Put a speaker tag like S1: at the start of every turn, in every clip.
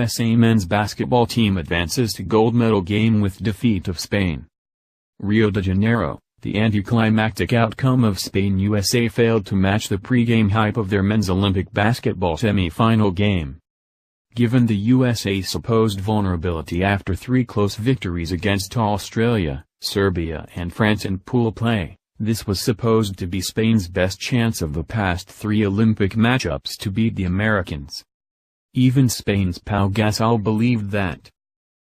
S1: USA men's basketball team advances to gold medal game with defeat of Spain. Rio de Janeiro, the anticlimactic outcome of Spain-USA failed to match the pre-game hype of their men's Olympic basketball semi-final game. Given the USA's supposed vulnerability after 3 close victories against Australia, Serbia and France in pool play, this was supposed to be Spain's best chance of the past 3 Olympic matchups to beat the Americans. Even Spain's Pau Gasol believed that.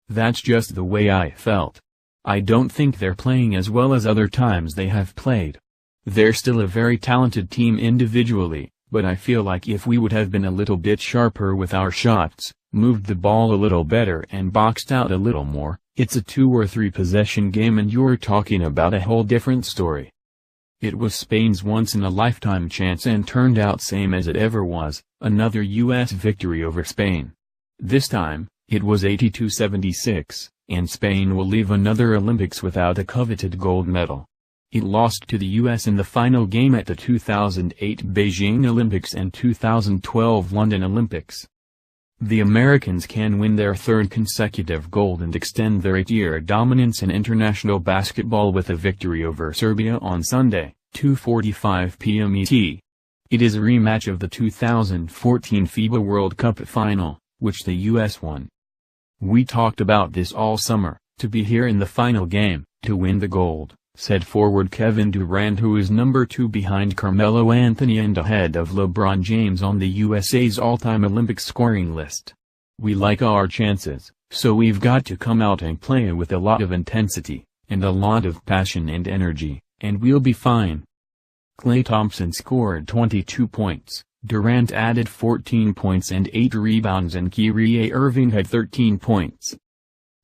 S1: That's just the way I felt. I don't think they're playing as well as other times they have played. They're still a very talented team individually, but I feel like if we would have been a little bit sharper with our shots, moved the ball a little better and boxed out a little more, it's a 2 or 3 possession game and you're talking about a whole different story. It was Spain's once-in-a-lifetime chance and turned out same as it ever was, another U.S. victory over Spain. This time, it was 82-76, and Spain will leave another Olympics without a coveted gold medal. It lost to the U.S. in the final game at the 2008 Beijing Olympics and 2012 London Olympics. The Americans can win their 3rd consecutive gold and extend their 8-year dominance in international basketball with a victory over Serbia on Sunday, 2:45 p.m. ET. It is a rematch of the 2014 FIBA World Cup final, which the U.S. won. "We talked about this all summer, to be here in the final game, to win the gold," said forward Kevin Durant, who is number 2 behind Carmelo Anthony and ahead of LeBron James on the USA's all-time Olympic scoring list. "We like our chances, so we've got to come out and play with a lot of intensity, and a lot of passion and energy, and we'll be fine." Klay Thompson scored 22 points, Durant added 14 points and 8 rebounds and Kyrie Irving had 13 points.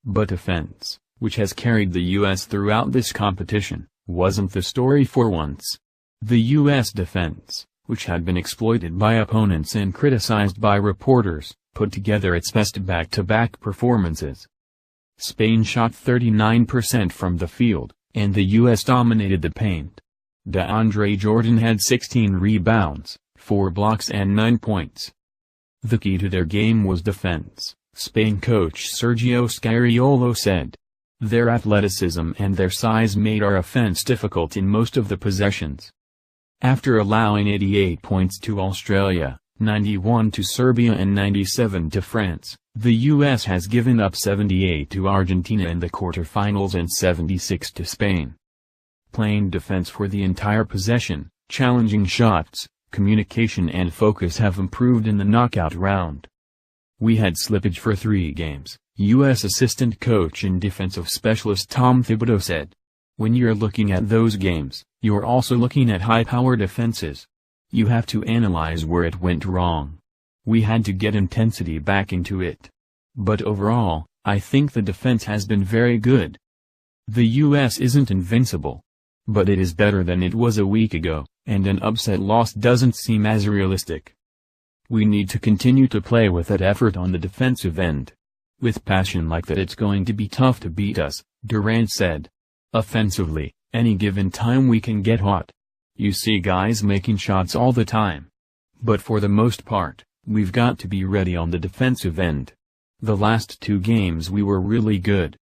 S1: But offense, which has carried the U.S. throughout this competition, wasn't the story for once. The U.S. defense, which had been exploited by opponents and criticized by reporters, put together its best back-to-back performances. Spain shot 39% from the field, and the U.S. dominated the paint. DeAndre Jordan had 16 rebounds, 4 blocks and 9 points. The key to their game was defense, Spain coach Sergio Scariolo said. "Their athleticism and their size made our offense difficult in most of the possessions." After allowing 88 points to Australia, 91 to Serbia and 97 to France, the U.S. has given up 78 to Argentina in the quarterfinals and 76 to Spain. Playing defense for the entire possession, challenging shots, communication and focus have improved in the knockout round. "We had slippage for 3 games, U.S. assistant coach and defensive specialist Tom Thibodeau said. "When you're looking at those games, you're also looking at high-power defenses. You have to analyze where it went wrong. We had to get intensity back into it. But overall, I think the defense has been very good. The U.S. isn't invincible. But it is better than it was a week ago, and an upset loss doesn't seem as realistic. We need to continue to play with that effort on the defensive end. With passion like that it's going to be tough to beat us," Durant said. "Offensively, any given time we can get hot. You see guys making shots all the time. But for the most part, we've got to be ready on the defensive end. The last 2 games we were really good."